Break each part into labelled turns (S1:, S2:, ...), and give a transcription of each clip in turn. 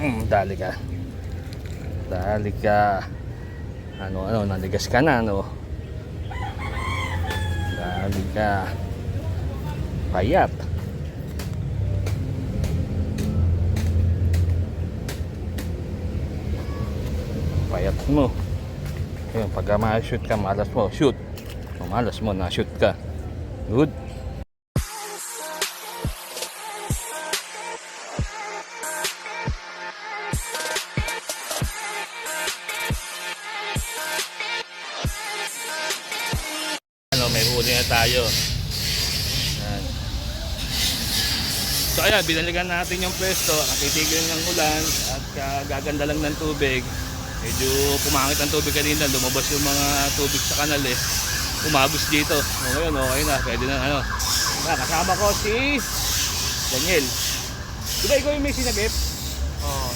S1: Dali ka. Dali ka. Ano, naligas ka na, no? Dali ka. Payat. Payat mo. Ayun, pagka ma-shoot ka, malas mo, shoot. Malas mo, na-shoot ka. Good. May huli na tayo. Ayan. So ayan, binalikan natin yung pwesto. Natitigil ng ulan at gaganda lang ng tubig. Medyo pumangit ang tubig kanina, lumabas yung mga tubig sa kanal eh. Umagos dito. O ngayon, okay na, pwede na ano. Kasama ko si Daniel. Diba ikaw yung may sinagip?
S2: Oo.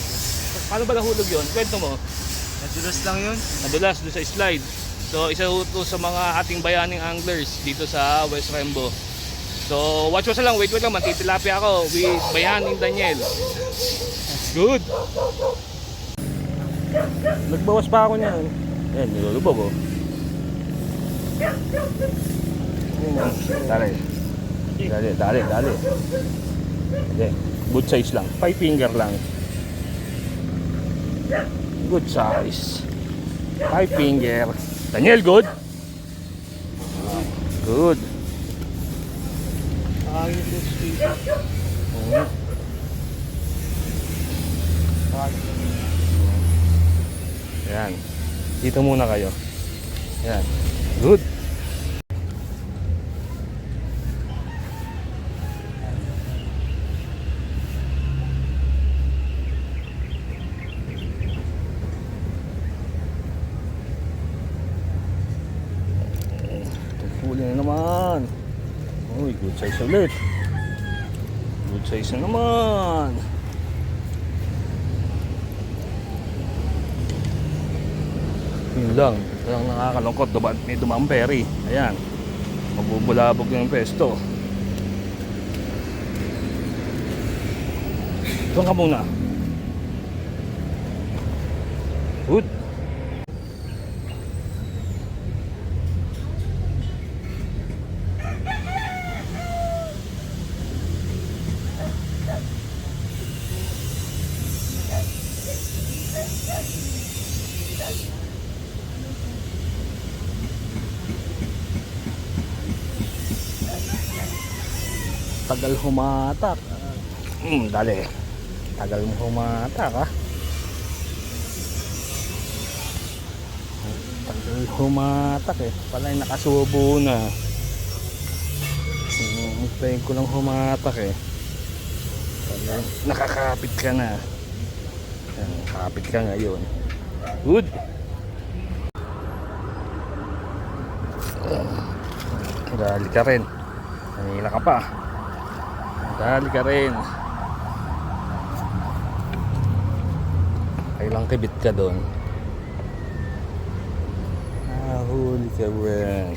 S1: Paano ba nahulog yun? Kwento mo.
S2: Nadulas lang yun.
S1: Nadulas doon sa slide. So isa ito sa mga ating bayaning anglers dito sa West Rembo. So watch mo sa lang, wait lang, matitilapia ako with bayaning Daniel. Good. Nagbawas pa ako niyan. Ayan, nilulubog oh. Dali. Dali. Good size lang. 5 finger lang. Good size. 5 finger. Daniel, good? Good.
S2: Ayun yung speaker.
S1: Yan. Dito muna kayo. Yan. Good. Huli na naman. Uy, good size ulit. Good size na naman. Yun lang. Walang nakakalungkot. May dumang peri. Ayan. Mabubulabog yung pesto. Doon ka muna. Good. Tagal humatak. Dali. Tagal mo humatak ha. Tagal humatak eh. Pala'y nakasubo na. Hintayin ko lang humatak eh. Pala'y nakakapit ka na. Nakakapit ka ngayon. Good. Dali ka rin. Kanina ka pa. Dali ka rin. Kailang kibit ka doon. Huli ka ba?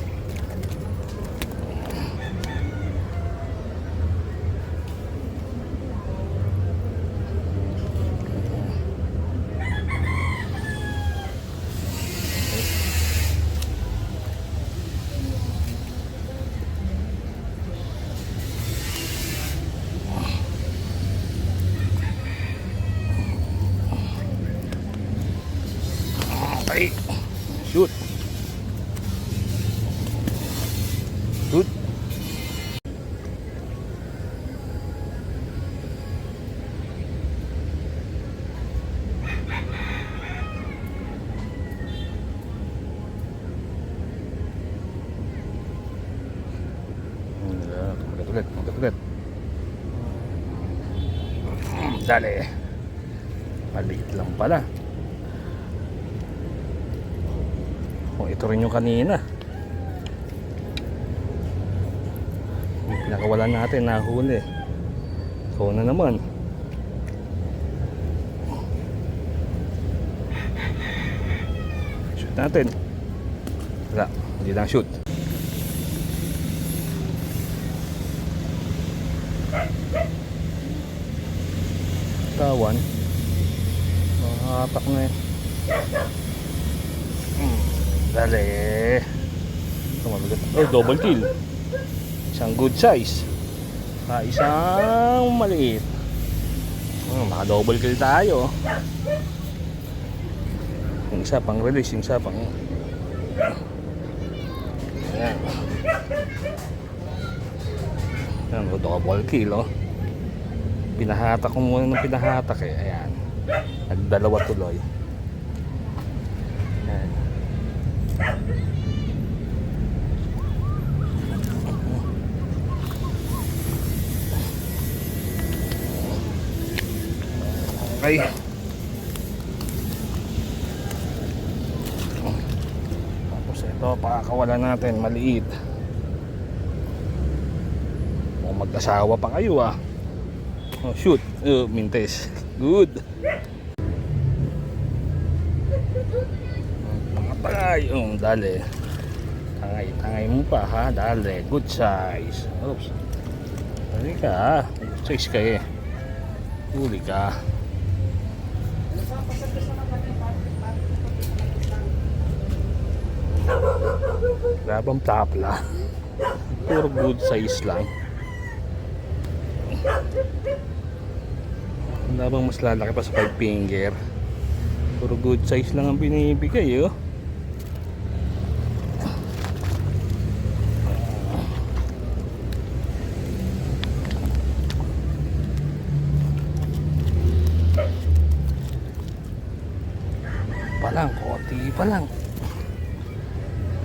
S1: Okay. Shoot. Shoot. Ulit. Dali. Maliit lang pala. Ito rin yung kanina. Yung pinakawalan natin, nahuli. Ito na naman. Shoot natin. Wala, hindi lang shoot. Tawan. Hatak na eh. Dali. Ito mabigat. Oh, double kill. Isang good size. Isang maliit. Naka-double kill tayo. Yung isa pang release, yung isa pang... Ayan. Ayan, double kill, oh. Pinahatak ko muna ng pinahatak eh. Ayan. Nagdalawa tuloy. Ayan. Okay. Tapos ito, pakakawalan natin, maliit. O mag-asawa pa kayo ah. Oh, shoot. Mintes. Good. Pangapalay. Dali. Tangay mo pa ha. Dali. Good size. Oops. Dali ka ha. Good size ka eh. Huli ka. Grabang tapla. Puro good size lang. Wala bang mas lalaki pa sa 5 finger? Puro good size lang ang binibigay oh. Palang, konti pa lang.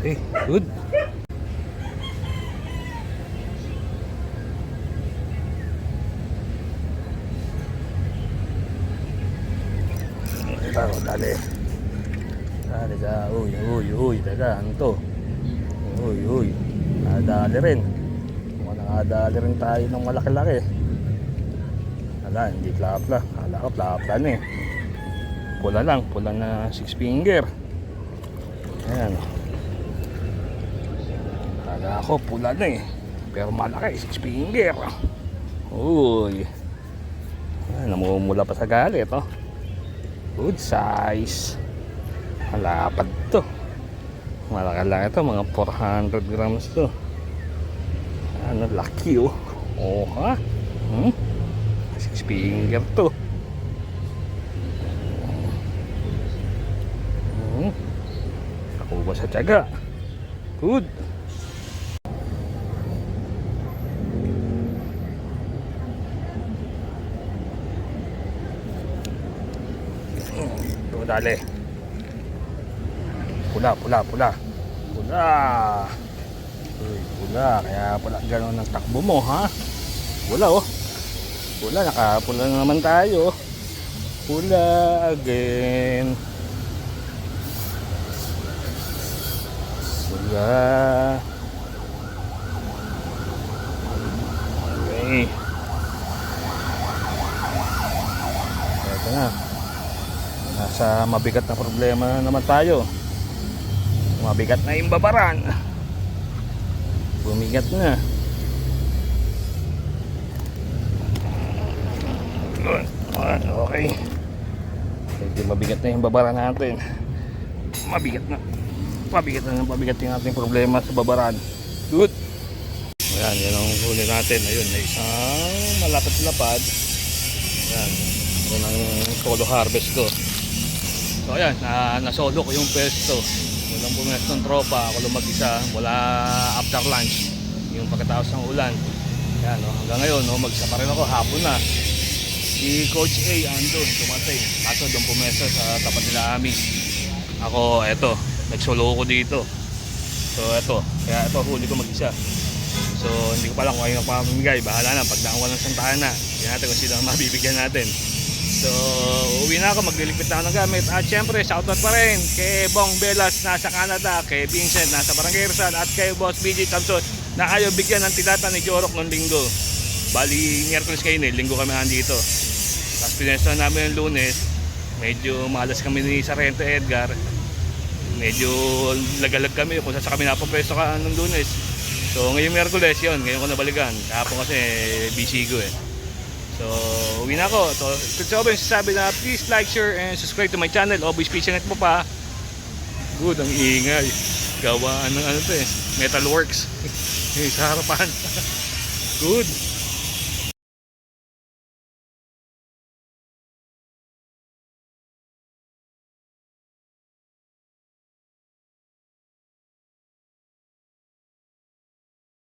S1: Okay, good. Taro, dali. Dali ka. Uy. Teka, ano to? Uy. Nadali rin. Mukhang nakadali rin tayo ng malaki-laki. Wala, hindi plapla. Kala ko plapla na eh. Pula lang. Pula na 6 finger. Ayan. Kala ko pula na eh. Pero malaki, 6 finger. Uy. Ayan, namumula pa sa galit oh. Good size. Malapad to. Malaki-laki to. Mga 400 grams to. Ano, laki oh. Oh ha? 6 finger to. Ako ba sa tiyaga? Good. Dali. Pula. Uy, pula. Kaya pala gano'n ang takbo mo, ha? Pula, oh. Pula, nakapula na naman tayo. Pula again. Pula. Okay. Ito na. Nasa mabigat na problema na naman tayo. Mabigat na yung babaran. Bumigat na. Okay. Medyo mabigat na yung babaran natin. Mabigat na yung ating problema sa babaran. Good. Ayan, yan ang huli natin. Ayun, na isang malapad-lapad. Ayan, yan ang solo harvest ko. So ayan, nasolo ko yung pwesto. Walang pumesto ng tropa, ako lang mag-isa, wala after lunch. Yung pagkatapos ng ulan. Ayan, hanggang ngayon, magsapa rin ako, hapon na. Si Coach A, andun, tumatay. Kaso doon pumesto sa tapat nila amin. Ako, eto, nagsolo ko dito. So eto, kaya eto, huli ko mag-isa. So hindi ko pa lang kung ayun ang pamamigay. Bahala na, pag nakuha ng santahan na. Hindi natin kung sino ang mabibigyan natin. So, uwi na ako, magliligpit na ako ng gamit. At syempre, shoutout pa rin kay Bong Velas nasa Canada, kay Vincent nasa Barangay Rizal, at kay Boss BJ Thompson na ayaw bigyan ng tilata ni Jorok noong linggo. Bali, Miyerkules kayo linggo kami andito. Tapos pinesto namin yung Lunes, medyo malas kami ni Sargento Edgar. Medyo lagalag kami kung saan kami napapresto ka noong Lunes. So, ngayong Miyerkules yun, ngayon ko nabalikan. Kahapon kasi busy ko eh. So, uwi na ako. So, kung sa yung sasabi na please like, share, and subscribe to my channel. Always patient mo pa. Good, ang ingay. Gawaan ng ano to eh. Metalworks. Sa harapan. Good.